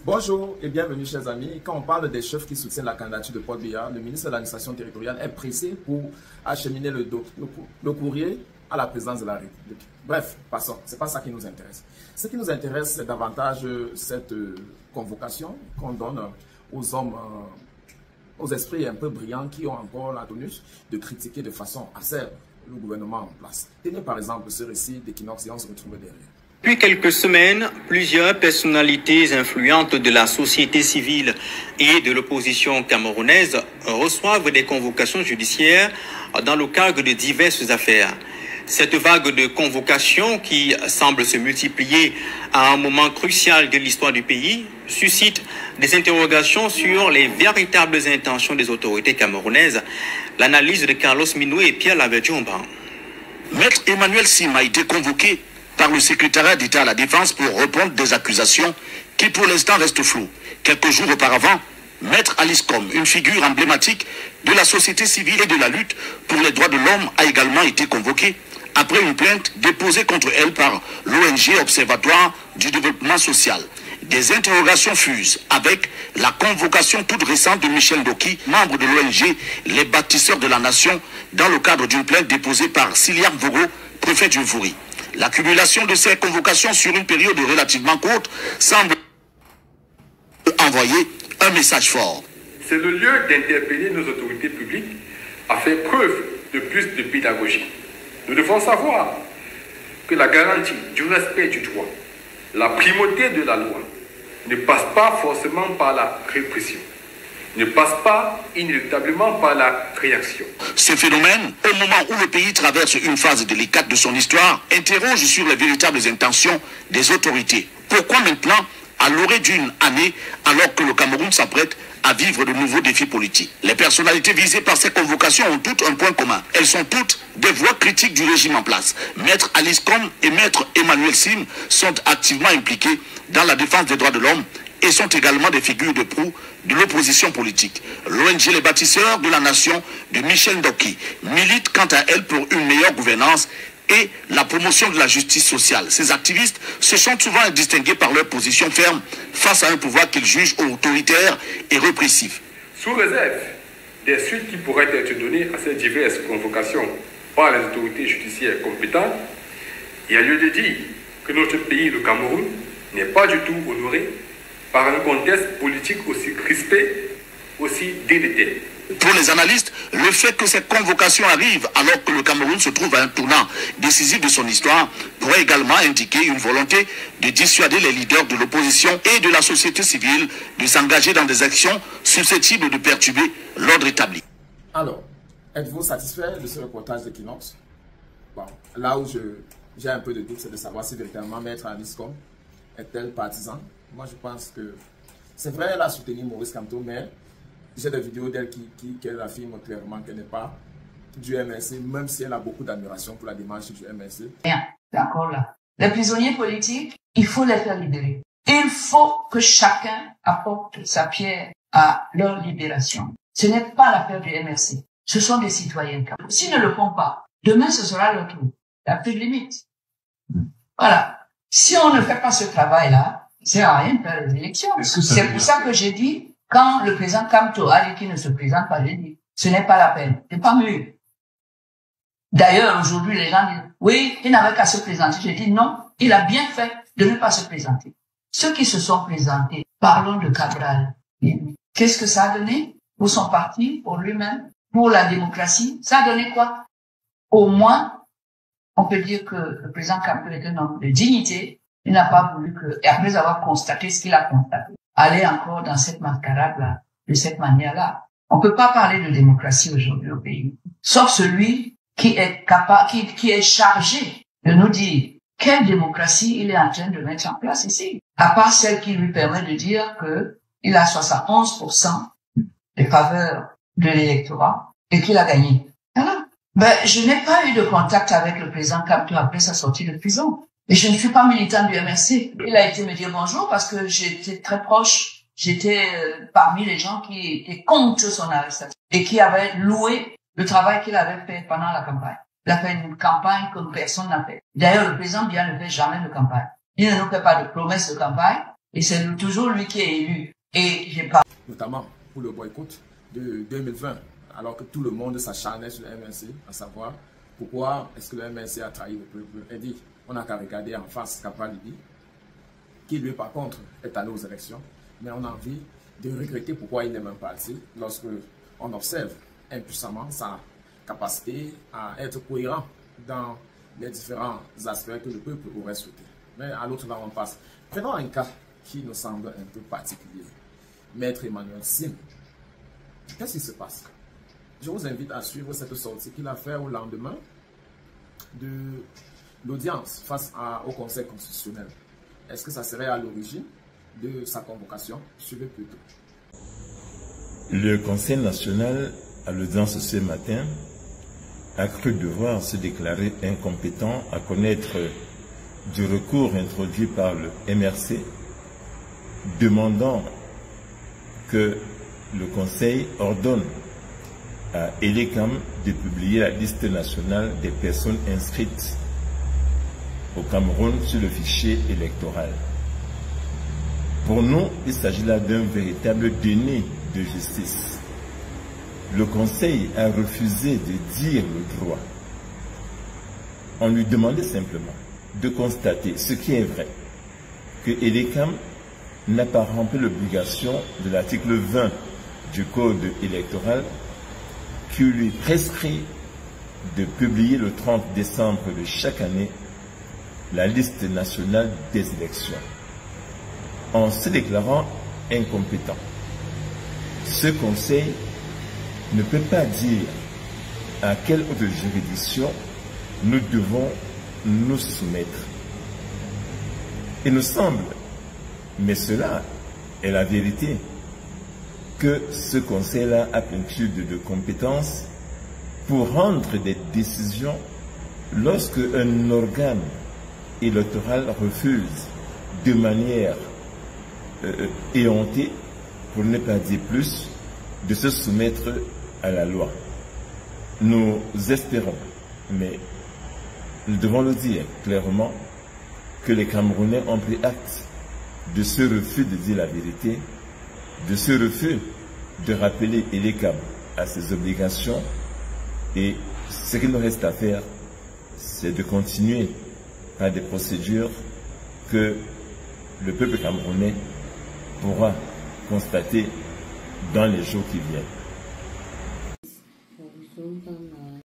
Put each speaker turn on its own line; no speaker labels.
Bonjour et bienvenue chers amis. Quand on parle des chefs qui soutiennent la candidature de Paul Biya, le ministre de l'administration territoriale est pressé pour acheminer le courrier à la présidence de la République. Bref, passons, c'est pas ça qui nous intéresse. Ce qui nous intéresse, c'est davantage cette convocation qu'on donne aux hommes, aux esprits un peu brillants qui ont encore la tonus de critiquer de façon acerbe le gouvernement en place. Tenez par exemple ce récit d'Equinox et on se retrouve derrière.
Depuis quelques semaines, plusieurs personnalités influentes de la société civile et de l'opposition camerounaise reçoivent des convocations judiciaires dans le cadre de diverses affaires. Cette vague de convocations qui semble se multiplier à un moment crucial de l'histoire du pays suscite des interrogations sur les véritables intentions des autorités camerounaises. L'analyse de Carlos Minoué et Pierre Laverdiomba.
Maître Emmanuel Sim a été convoqué par le secrétariat d'État à la Défense pour répondre des accusations qui pour l'instant restent floues. Quelques jours auparavant, Maître Alice Com, une figure emblématique de la société civile et de la lutte pour les droits de l'homme, a également été convoquée après une plainte déposée contre elle par l'ONG Observatoire du développement social. Des interrogations fusent avec la convocation toute récente de Michel Doki, membre de l'ONG Les Bâtisseurs de la Nation, dans le cadre d'une plainte déposée par Siliam Vogo, préfet du Vouri. L'accumulation de ces convocations sur une période relativement courte semble envoyer un message fort.
C'est le lieu d'interpeller nos autorités publiques à faire preuve de plus de pédagogie. Nous devons savoir que la garantie du respect du droit, la primauté de la loi, ne passe pas forcément par la répression, ne passe pas inéluctablement par la réaction.
Ce phénomène, au moment où le pays traverse une phase délicate de son histoire, interroge sur les véritables intentions des autorités. Pourquoi maintenant, à l'orée d'une année, alors que le Cameroun s'apprête à vivre de nouveaux défis politiques? Les personnalités visées par ces convocations ont toutes un point commun. Elles sont toutes des voix critiques du régime en place. Maître Alice Com et Maître Emmanuel Sim sont activement impliqués dans la défense des droits de l'homme et sont également des figures de proue de l'opposition politique. L'ONG Les Bâtisseurs de la Nation de Michel Doki milite quant à elle pour une meilleure gouvernance et la promotion de la justice sociale. Ces activistes se sont souvent distingués par leur position ferme face à un pouvoir qu'ils jugent autoritaire et répressif.
Sous réserve des suites qui pourraient être données à ces diverses convocations par les autorités judiciaires compétentes, il y a lieu de dire que notre pays, le Cameroun, n'est pas du tout honoré par un contexte politique aussi crispé, aussi délétère.
Pour les analystes, le fait que ces convocations arrivent alors que le Cameroun se trouve à un tournant décisif de son histoire pourrait également indiquer une volonté de dissuader les leaders de l'opposition et de la société civile de s'engager dans des actions susceptibles de perturber l'ordre établi.
Alors, êtes-vous satisfait de ce reportage d'Equinox? Bon, là où j'ai un peu de doute, c'est de savoir si véritablement Maître Alice Com est-elle partisan. Moi, je pense que c'est vrai, elle a soutenu Maurice Kamto, mais j'ai des vidéos d'elle qui affirme clairement qu'elle n'est pas du MLC, même si elle a beaucoup d'admiration pour la démarche du MLC.
Bien, d'accord là. Les prisonniers politiques, il faut les faire libérer. Il faut que chacun apporte sa pierre à leur libération. Ce n'est pas l'affaire du MLC. Ce sont des citoyens. S'ils ne le font pas, demain ce sera leur tour. Il n'y a plus de limite. Voilà. Si on ne fait pas ce travail-là, ça sert à rien de faire les élections. C'est pour ça que j'ai dit, quand le président Kamto a dit qu'il ne se présente pas, j'ai dit, ce n'est pas la peine. C'est pas mieux. D'ailleurs, aujourd'hui, les gens disent, oui, il n'avait qu'à se présenter. J'ai dit non, il a bien fait de ne pas se présenter. Ceux qui se sont présentés, parlons de Cabral. Qu'est-ce que ça a donné pour son parti, pour lui-même, pour la démocratie? Ça a donné quoi? Au moins, on peut dire que le président Kamto est un homme de dignité. Il n'a pas voulu que, et après avoir constaté ce qu'il a constaté, aller encore dans cette mascarade-là, de cette manière-là. On peut pas parler de démocratie aujourd'hui au pays, sauf celui qui est capable, qui est chargé de nous dire quelle démocratie il est en train de mettre en place ici. À part celle qui lui permet de dire que il a 71% des faveurs de l'électorat et qu'il a gagné. Voilà. Ben, je n'ai pas eu de contact avec le président Kamto après sa sortie de prison. Et je ne suis pas militant du MRC. Il a été me dire bonjour parce que j'étais très proche. J'étais parmi les gens qui étaient contre son arrestation et qui avaient loué le travail qu'il avait fait pendant la campagne. Il a fait une campagne comme personne n'a fait. D'ailleurs, le président Biya ne fait jamais de campagne. Il ne nous fait pas de promesses de campagne. Et c'est toujours lui qui est élu. Et j'ai pas...
Notamment pour le boycott de 2020, alors que tout le monde s'acharnait sur le MNC, à savoir pourquoi est-ce que le MNC a trahi le peuple. Elle dit, on n'a qu'à regarder en face Capra Libye, qui lui par contre est allé aux élections, mais on a envie de regretter pourquoi il n'est même pas allé lorsque on observe impuissamment sa capacité à être cohérent dans les différents aspects que le peuple aurait souhaité. Mais à l'autre là, on passe. Prenons un cas qui nous semble un peu particulier. Maître Emmanuel Sim. Qu'est-ce qui se passe? Je vous invite à suivre cette sortie qu'il a fait au lendemain de l'audience face au Conseil constitutionnel. Est-ce que ça serait à l'origine de sa convocation? Suivez plutôt.
Le Conseil national, à l'audience ce matin, a cru devoir se déclarer incompétent à connaître du recours introduit par le MRC, demandant que le Conseil ordonne à Elecam de publier la liste nationale des personnes inscrites au Cameroun sur le fichier électoral. Pour nous, il s'agit là d'un véritable déni de justice. Le Conseil a refusé de dire le droit. On lui demandait simplement de constater ce qui est vrai, que Elecam n'a pas rempli l'obligation de l'article 20 du Code électoral qui lui prescrit de publier le 30 décembre de chaque année la liste nationale des élections. En se déclarant incompétent, ce Conseil ne peut pas dire à quelle autre juridiction nous devons nous soumettre. Il nous semble, mais cela est la vérité, que ce Conseil-là a plénitude de compétences pour rendre des décisions lorsque un organe électoral refuse de manière éhontée, pour ne pas dire plus, de se soumettre à la loi. Nous espérons, mais nous devons le dire clairement, que les Camerounais ont pris acte de ce refus de dire la vérité, de ce refus de rappeler Elecam à ses obligations, et ce qu'il nous reste à faire, c'est de continuer par des procédures que le peuple camerounais pourra constater dans les jours qui viennent.